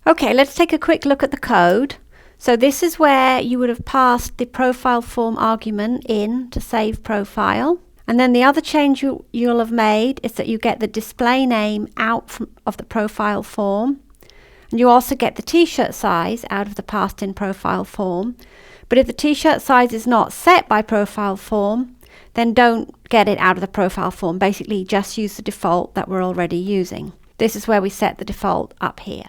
Okay, let's take a quick look at the code. So this is where you would have passed the profile form argument in to save profile. And then the other change you'll have made is that you get the display name out of the profile form. And you also get the t-shirt size out of the passed in profile form. But if the t-shirt size is not set by profile form, then don't get it out of the profile form. Basically, just use the default that we're already using. This is where we set the default up here.